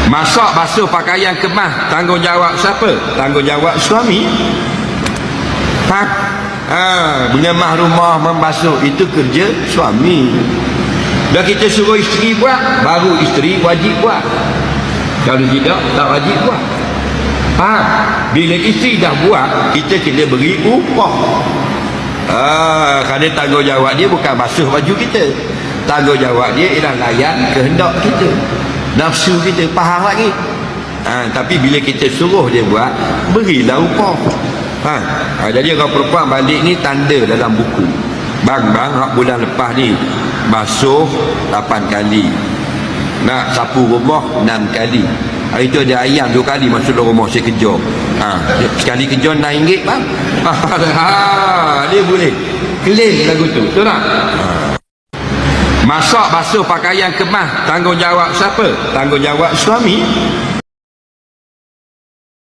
Masak basuh pakaian kemas, tanggungjawab siapa? Tanggungjawab suami. Mengemah rumah, membasuh, itu kerja suami. Dan kita suruh isteri buat, baru isteri wajib buat. Kalau tidak, tak wajib buat. Bila isteri dah buat, kita kena beri upah. Kerana tanggungjawab dia bukan basuh baju kita. Tanggungjawab dia ialah layan kehendak kita, nafsu kita, faham lagi. Tapi bila kita suruh dia buat, berilah upah. Jadi orang perempuan balik ni tanda dalam buku. Bang, bulan lepas ni basuh 8 kali, nak sapu rumah 6 kali. Hari tu ada ayam 2 kali masuk dalam rumah saya kejar. Sekali kejar RM6 bang. Dia boleh claim lagu tu, betul tak? Masak basuh pakaian kemas, tanggungjawab siapa? Tanggungjawab suami.